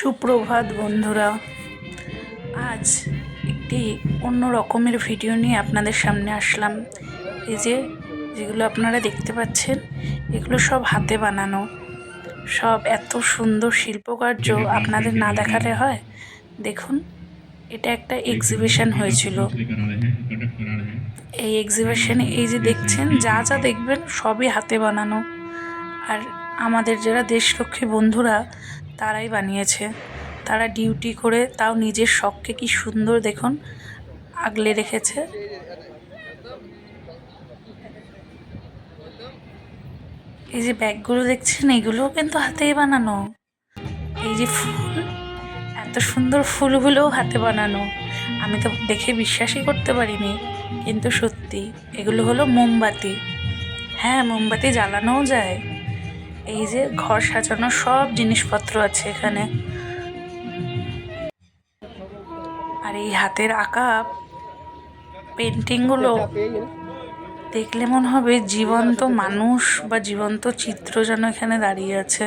সুপ্রভাত বন্ধুরা। আজ একটি অন্য রকমের ভিডিও নিয়ে আপনাদের সামনে আসলাম। এই যেগুলো আপনারা দেখতে পাচ্ছেন, এগুলো সব হাতে বানানো, সব এত সুন্দর শিল্পকার্য আপনাদের না দেখালে হয়। দেখুন, এটা একটা এক্সিবিশন হয়েছিল। এই এক্সিবিশনে এই যে দেখছেন, যা যা দেখবেন সবই হাতে বানানো। আর আমাদের যারা দেশলক্ষ্মী বন্ধুরা, তারাই বানিয়েছে। তারা ডিউটি করে তাও নিজের শখকে কি সুন্দর দেখুন আগলে রেখেছে। এই যে ব্যাগগুলো দেখছেন, এগুলোও কিন্তু হাতেই বানানো। এই যে ফুল, এত সুন্দর ফুলগুলোও হাতে বানানো। আমি তো দেখে বিশ্বাসই করতে পারিনি, কিন্তু সত্যি এগুলো হলো মোমবাতি। হ্যাঁ, মোমবাতি জ্বালানোও যায়। এই যে ঘর সাজানোর সব জিনিসপত্র আছে এখানে। আর এই হাতের আঁকা পেন্টিংগুলো দেখলে মনে হবে জীবন্ত মানুষ বা জীবন্ত চিত্র যেন এখানে দাঁড়িয়ে আছে।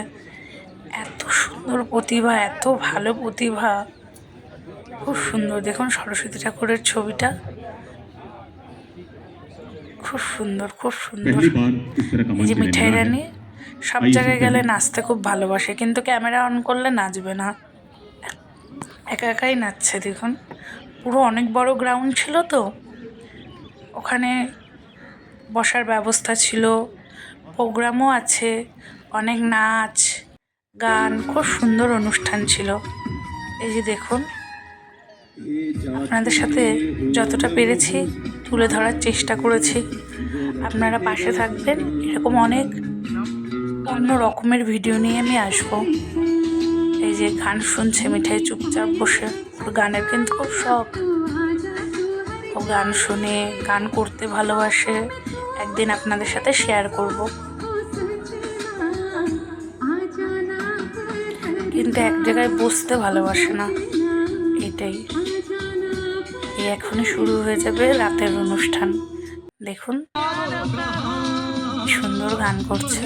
এত সুন্দর প্রতিভা, এত ভালো প্রতিভা, খুব সুন্দর। দেখুন সরস্বতী ঠাকুরের ছবিটা, খুব সুন্দর, খুব সুন্দর। এই যে মিঠাই রানী সব জায়গায় গেলে নাচতে খুব ভালোবাসে, কিন্তু ক্যামেরা অন করলে নাচবে না, একা একাই নাচছে। দেখুন, পুরো অনেক বড় গ্রাউন্ড ছিল তো, ওখানে বসার ব্যবস্থা ছিল, প্রোগ্রামও আছে, অনেক নাচ গান, খুব সুন্দর অনুষ্ঠান ছিল। এই যে দেখুন, আপনাদের সাথে যতটা পেরেছি তুলে ধরার চেষ্টা করেছি। আপনারা পাশে থাকবেন, এরকম অনেক অন্য রকমের ভিডিও নিয়ে আমি আসবো। এই যে গান শুনছে মিঠাই চুপচাপ বসে, ওর গানের কিন্তু খুব শখ। ও গান শুনে, গান করতে ভালোবাসে। একদিন আপনাদের সাথে শেয়ার করব। কিন্তু এক জায়গায় বসতে ভালোবাসে না, এটাই। এই এখনই শুরু হয়ে যাবে রাতের অনুষ্ঠান। দেখুন সুন্দর গান করছে।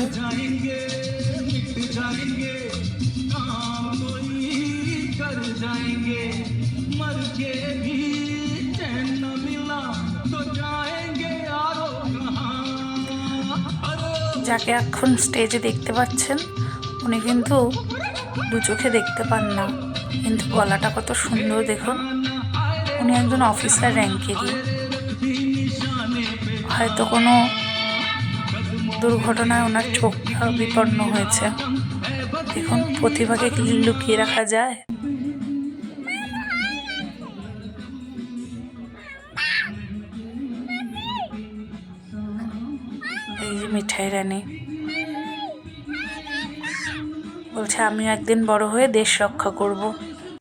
যাকে এখন স্টেজে দেখতে পাচ্ছেন, উনি কিন্তু দু চোখে দেখতে পান না, কিন্তু গলাটা কত সুন্দর দেখুন। উনি একজন অফিসার র্যাঙ্কেরই। হয়তো কোনো দুর্ঘটনায় ওনার চোখটা বিপন্ন হয়েছে। দেখুন, প্রতিভাকে কি লুকিয়ে রাখা যায়। এই যে মিঠাই রানী বলছে, আমিও একদিন বড় হয়ে দেশ রক্ষা করব।